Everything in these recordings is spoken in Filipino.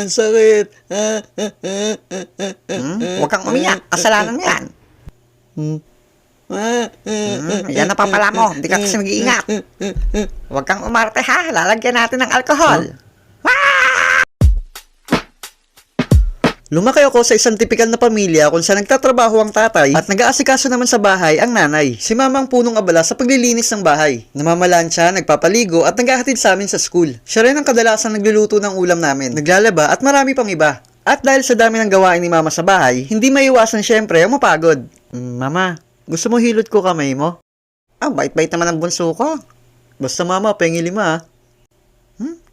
Sakit. Huwag kang umiyak. Kasalanan mo yan. Yan na papala mo. Hindi ka kasi mag-iingat. Huwag kang umarte ha. Lalagyan natin ng alkohol. Lumaki ako sa isang tipikal na pamilya kung saan nagtatrabaho ang tatay at nag-aasikaso naman sa bahay ang nanay. Si mama ang punong abala sa paglilinis ng bahay. Namamalansya, nagpapaligo at naghahatid sa amin sa school. Siya rin ang kadalasang nagluluto ng ulam namin, naglalaba at marami pang iba. At dahil sa dami ng gawain ni mama sa bahay, hindi maiwasan syempre ang mapagod. Mama, gusto mo hilot ko kamay mo? Bait-bait naman ang bunso ko. Basta mama, pengi 5.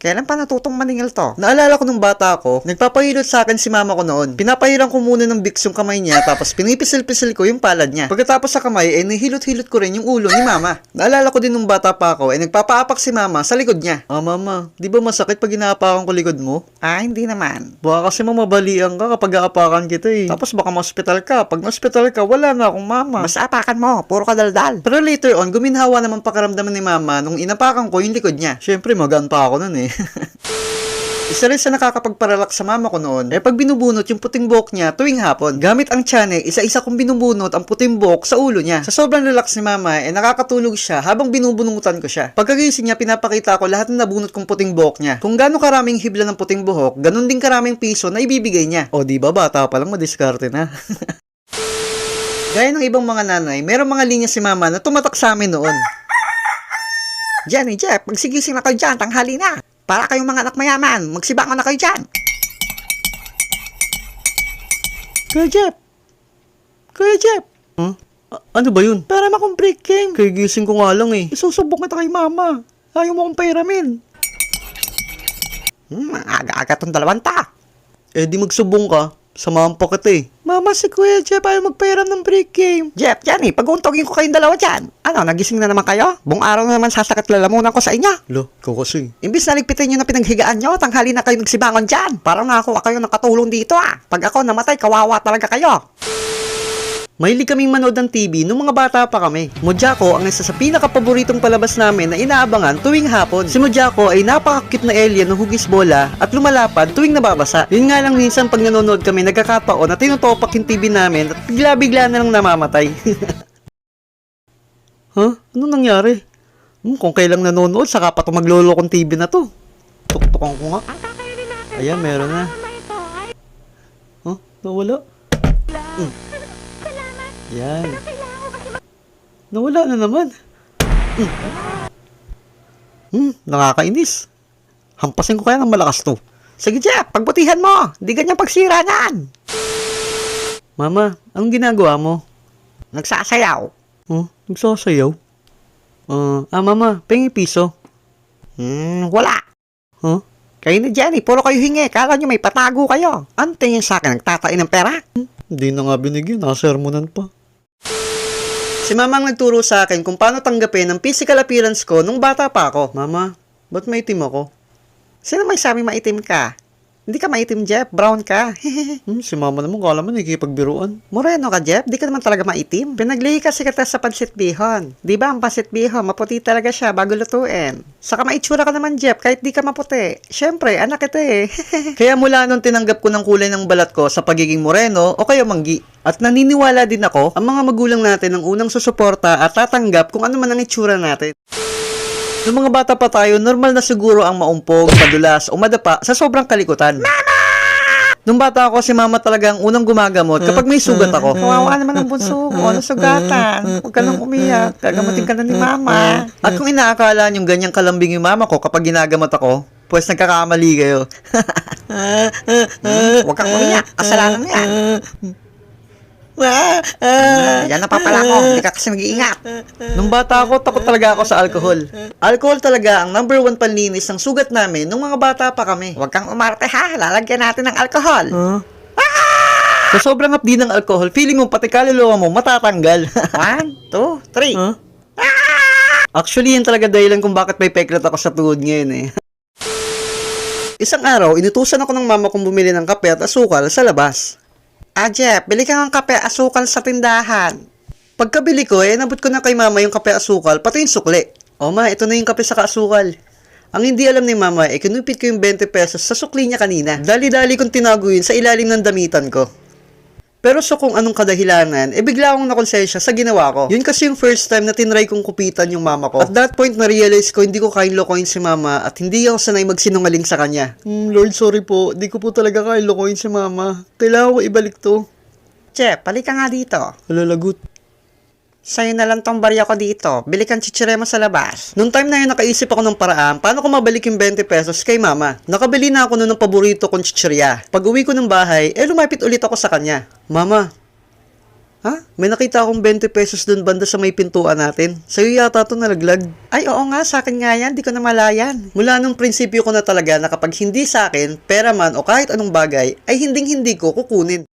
Kailan pa natutong maningil to? Naalala ko nung bata ako, nagpapahilot sa akin si mama ko noon. Pinapahiran ko muna ng Vicks yung kamay niya, tapos pinipisil-pisil ko yung palad niya. Pagkatapos sa kamay, nihilot-hilot ko rin yung ulo ni mama. Naalala ko din nung bata pa ako, nagpapaapak si mama sa likod niya. Mama, di ba masakit pag inaapakan ko likod mo? Hindi naman. Baka kasi mamabalian ka kapag aapakan kita Tapos baka ma-hospital ka. Pag na-hospital ka, wala na akong mama. Mas apakan mo, puro kadaldal. Pero later on, guminhawa naman pakaramdaman ni mama nung inapakan ko yung likod niya. Syempre, magaan pa ako nun Isa rin sa nakakapagparelax sa mama ko noon, pag binubunot yung puting buhok niya tuwing hapon. Gamit ang tiyan isa-isa kong binubunot ang puting buhok sa ulo niya. Sa sobrang relax ni mama, nakakatulog siya habang binubunutan ko siya. Pagkagising niya, pinapakita ko lahat ng nabunot kong puting buhok niya. Kung gaano karaming hibla ng puting buhok, ganun din karaming piso na ibibigay niya. O di ba bata pa lang madiskarte na. Gaya ng ibang mga nanay, merong mga linya si mama na tumatak sa amin noon. Jenny, Jeff, magsigising na kayo dyan, tanghali na. Para kayong mga anak mayaman, magsibangon na kayo dyan. Kuya Jeff! Ano ba yun? Para makong break game. Kagising ko nga lang Isusubok kita kay mama. Ayaw mo akong pairamin. Aga-aga tong dalawang ta. Di magsubong ka. Samahan pa kita Mama, si Kuya Jeff ayaw magpairam ng break game. Jeff, Jenny, pag-uuntogin ko kayong dalawa dyan. Nagising na naman kayo? Buong araw na naman sasakit lalamunan ko sa inyo. Ikaw kasi. Imbis na ligpitin nyo na pinaghigaan nyo, tanghali na kayo nagsibangon dyan. Parang nakakuha kayo ng katulong dito Pag ako namatay, kawawa talaga kayo. Mahilig kaming manood ng TV nung mga bata pa kami. Mojaco ang isa sa pinakapaboritong palabas namin na inaabangan tuwing hapon. Si Mojaco ay napaka-cute na alien ng hugis bola at lumalapad tuwing nababasa. Yun nga lang minsan pag nanonood kami nagkakataon na tinutopak yung TV namin at bigla-bigla na lang namamatay. Ano nangyari? Kung kailang nanonood, saka pa ito maglolokong TV na to. Tuktukan ko nga. Ayan, meron na. Nawala. Yan. Nawala na naman. Nakakainis. Hampasin ko kaya ng malakas to. Sige, Jeff, pagbutihan mo. Di ganyan pagsira niyan. Mama, anong ginagawa mo? Nagsasayaw. Nagsasayaw? Mama, pengi piso. Wala. Kayo ni Jenny, puro kayo hingi. Kala nyo may patago kayo. Ang tingin sa akin, nagtatain ng pera. Hindi na nga binigyan, nakasermonan pa. Si Mama ang nagturo sa akin kung paano tanggapin ang physical appearance ko nung bata pa ako. Mama, ba't maitim ako? Sino may sabi maitim ka? Hindi ka maitim, Jeff. Brown ka. Si Mama naman, kala mo nakikipagbiruan. Moreno ka, Jeff. Di ka naman talaga maitim. Pinaglihi kasi kita sa pansit bihon. Di ba ang pansit bihon, maputi talaga siya bago lutuin. Saka maitsura ka naman, Jeff, kahit di ka maputi. Syempre, anak kita Kaya mula nung tinanggap ko ng kulay ng balat ko sa pagiging moreno o kaya manggi. At naniniwala din ako, ang mga magulang natin ang unang susuporta at tatanggap kung ano man ang itsura natin. Noong mga bata pa tayo, normal na siguro ang maumpog, madulas o madapa sa sobrang kalikutan. Mama! Nung bata ako, si Mama talaga ang unang gumagamot kapag may sugat ako. Kawawa naman ang bunso ko. Ano sugatan? Huwag ka nang umiyak. Gagamutin ka na ni Mama. At kung inaakala yung ganyang kalambing yung mama ko kapag ginagamot ako, pues nagkakamali kayo. Huwag kang umiyak. Kasalanan mo yan. Yan na papala ko. Hindi ka kasi mag-iingat. Nung bata ako, takot talaga ako sa alcohol. Alcohol talaga ang number 1 panlinis ng sugat namin nung mga bata pa kami. Huwag kang umarte ha. Lalagyan natin ng alcohol. Sa sobrang hapdi ng alcohol, feeling mo pati kaluluwa mo matatanggal. 1, 2, 3. Actually, yan talaga dahilan kung bakit may peklat ako sa tuhod ngayon Isang araw, inutusan ako ng mama kong bumili ng kape at asukal sa labas. Jeff, bili ka ng kape asukal sa tindahan. Pagkabili ko, nabot ko na kay mama yung kape asukal, pati yung sukli. O ma, ito na yung kape sa kaasukal. Ang hindi alam ni mama, kinupit ko yung 20 pesos sa sukli niya kanina. Dali-dali kong tinago yun sa ilalim ng damitan ko. Pero so kung anong kadahilanan, bigla akong nakonsensya sa ginawa ko. Yun kasi yung first time na tinry kong kupitan yung mama ko. At that point, na-realize ko hindi ko kayang lokohin si mama at hindi ako sanay magsinungaling sa kanya. Lord, sorry po. Di ko po talaga kayang lokohin si mama. Kailangan ko ibalik to. Che, palik ka nga dito. Alalagot. Sa'yo na lang tong barya ko dito. Bili kang chichirema sa labas. Nung time na yun, nakaisip ako ng paraan paano ko mabalik yung 20 pesos kay mama. Nakabili na ako nun ng paborito kong chichirya. Pag uwi ko ng bahay, lumapit ulit ako sa kanya. Mama, may nakita akong 20 pesos dun banda sa may pintuan natin. Sa'yo yata to nalaglag. Ay, oo nga, sa akin nga yan. Di ko na malayan. Mula nung prinsipyo ko na talaga na kapag hindi sa akin, pera man o kahit anong bagay, ay hinding-hindi ko kukunin.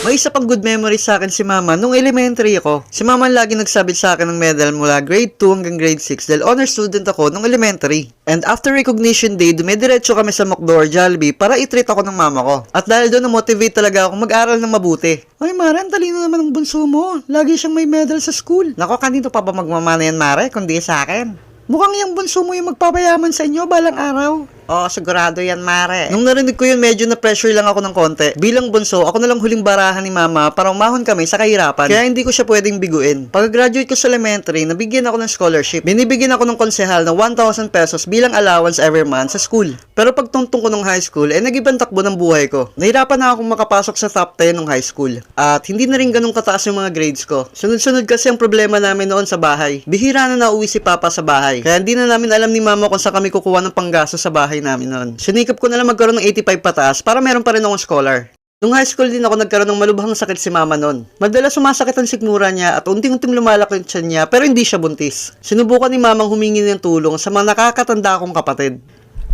May isa pang good memory sa akin si mama nung elementary ako. Si mama lagi nagsabi sa akin ng medal mula grade 2 hanggang grade 6 dahil honor student ako nung elementary. And after recognition day, dumidiretso kami sa McDo or Jollibee para i-treat ako ng mama ko. At dahil doon na-motivate talaga ako mag-aral ng mabuti. Ay Mare, ang talino naman ng bunso mo. Lagi siyang may medal sa school. Nako, kanito pa ba magmamana yan, Mare, kundi sa akin? Mukhang yung bunso mo yung magpapayaman sa inyo balang araw. Oo, sigurado yan, Mare. Nung narinig ko yun, medyo na-pressure lang ako ng konti. Bilang bunso, ako na lang huling barahan ni mama para umahon kami sa kahirapan. Kaya hindi ko siya pwedeng biguin. Pag-graduate ko sa elementary, nabigyan ako ng scholarship. Binibigyan ako ng konsehal ng 1,000 pesos bilang allowance every month sa school. Pero pagtungtong ko ng high school, nag-ibang takbo ng buhay ko. Nahirapan na akong makapasok sa top 10 ng high school. At hindi na rin ganun kataas yung mga grades ko. Sunod-sunod kasi ang problema namin noon sa bahay. Bihira na nauwi si papa sa bahay. Kaya hindi na namin alam ni mama kung saan kami kukuha ng panggasto sa bahay namin noon. Sinikap ko na lang magkaroon ng 85 pataas para meron pa rin akong scholar. Nung high school din ako nagkaroon ng malubhang sakit si mama noon. Madalas sumasakit ang sikmura niya at unting-unting lumalaki yung tiyan niya pero hindi siya buntis. Sinubukan ni mamang humingi ng tulong sa mga nakakatanda akong kapatid.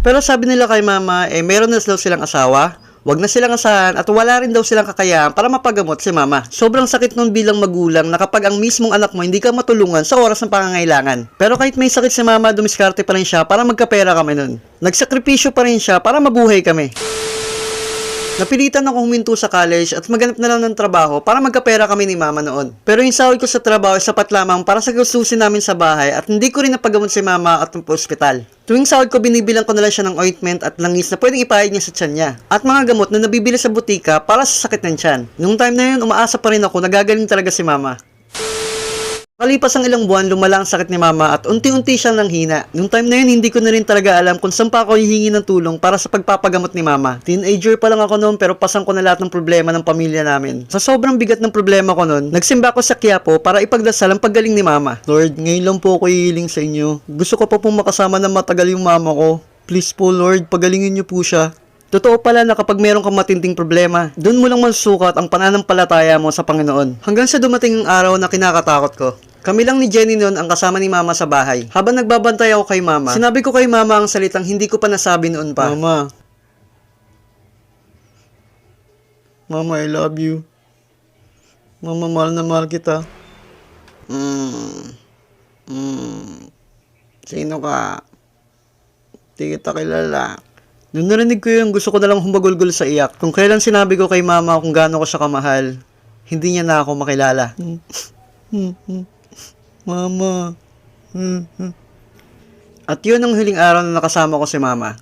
Pero sabi nila kay mama, meron na daw silang asawa, wag na silang asahan at wala rin daw silang kakayahan para mapagamot si mama. Sobrang sakit nun bilang magulang na kapag ang mismong anak mo hindi ka matulungan sa oras ng pangangailangan. Pero kahit may sakit si mama, dumiskarte pa rin siya para magkapera kami nun. Nagsakripisyo pa rin siya para mabuhay kami. Napilitan ako huminto sa college at maghanap na lang ng trabaho para magkapera kami ni mama noon. Pero yung sahod ko sa trabaho ay sapat lamang para sa gastusin namin sa bahay at hindi ko rin napagamot si mama at ng ospital. Tuwing sahod ko, binibilang ko na lang siya ng ointment at langis na pwedeng ipahid niya sa tiyan niya. At mga gamot na nabibili sa butika para sa sakit ng tiyan. Nung time na yun, umaasa pa rin ako na gagaling talaga si mama. Kalipas ang ilang buwan, lumala ang sakit ni mama at unti-unti siyang nanghina. Nung time na yun, hindi ko na rin talaga alam kung saan pa ako hihingi ng tulong para sa pagpapagamot ni mama. Teenager pa lang ako noon pero pasang ko na lahat ng problema ng pamilya namin. Sa sobrang bigat ng problema ko noon, nagsimba ako sa Quiapo para ipagdasal ang paggaling ni mama. Lord, ngayon lang po ako hihiling sa inyo. Gusto ko pa pong makasama ng matagal yung mama ko. Please po Lord, pagalingin niyo po siya. Totoo pala na kapag meron kang matinding problema, doon mo lang masusukat ang pananampalataya mo sa Panginoon. Hanggang sa dumating ang araw na kinakatakot ko. Kami lang ni Jenny noon ang kasama ni mama sa bahay. Habang nagbabantay ako kay mama, sinabi ko kay mama ang salitang hindi ko pa nasabi noon pa. Mama. Mama, I love you. Mama, mahal na mahal kita. Sino ka? Di kita kilala. Nung narinig ko yun, gusto ko na lang humagulgol sa iyak. Kung kailan sinabi ko kay mama kung gaano ko siya kamahal, hindi niya na ako makilala. Mama. At yun ang huling araw na nakasama ko si mama.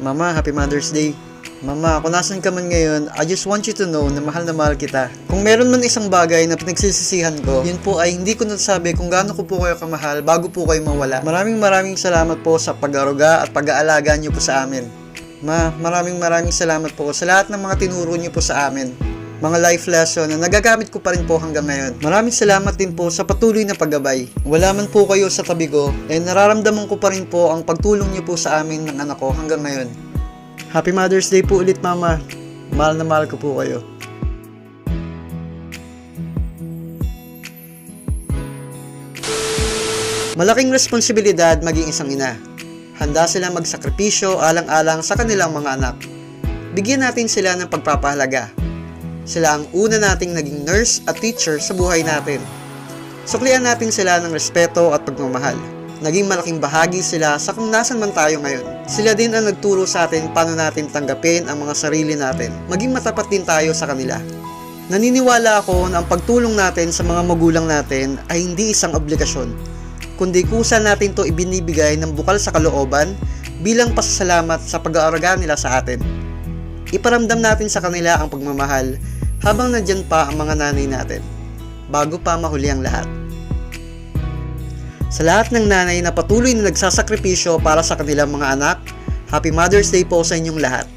Mama, Happy Mother's Day. Mama, kung nasan ka man ngayon, I just want you to know na mahal kita. Kung meron man isang bagay na pinagsisisihan ko, yun po ay hindi ko nasabi kung gaano ko po kayo kamahal bago po kayo mawala. Maraming salamat po sa pag-aruga at pag-aalaga niyo po sa amin. Ma, maraming salamat po sa lahat ng mga tinuro niyo po sa amin. Mga life lesson na nagagamit ko pa rin po hanggang ngayon. Maraming salamat din po sa patuloy na paggabay. Wala man po kayo sa tabi ko, nararamdaman ko pa rin po ang pagtulong niyo po sa amin ng anak ko hanggang ngayon. Happy Mother's Day po ulit, Mama. Mahal na mahal ko po kayo. Malaking responsibilidad maging isang ina. Handa silang magsakripisyo alang-alang sa kanilang mga anak. Bigyan natin sila ng pagpapahalaga. Sila ang una nating naging nurse at teacher sa buhay natin. Suklian natin sila ng respeto at pagmamahal. Naging malaking bahagi sila sa kung nasan man tayo ngayon. Sila din ang nagturo sa atin paano natin tanggapin ang mga sarili natin. Maging matapat din tayo sa kanila. Naniniwala ako na ang pagtulong natin sa mga magulang natin ay hindi isang obligasyon, kundi kusa natin to ibinibigay ng bukal sa kalooban bilang pasasalamat sa pag-aaraga nila sa atin. Iparamdam natin sa kanila ang pagmamahal habang nandyan pa ang mga nanay natin, bago pa mahuli ang lahat. Sa lahat ng nanay na patuloy na nagsasakripisyo para sa kanilang mga anak, Happy Mother's Day po sa inyong lahat.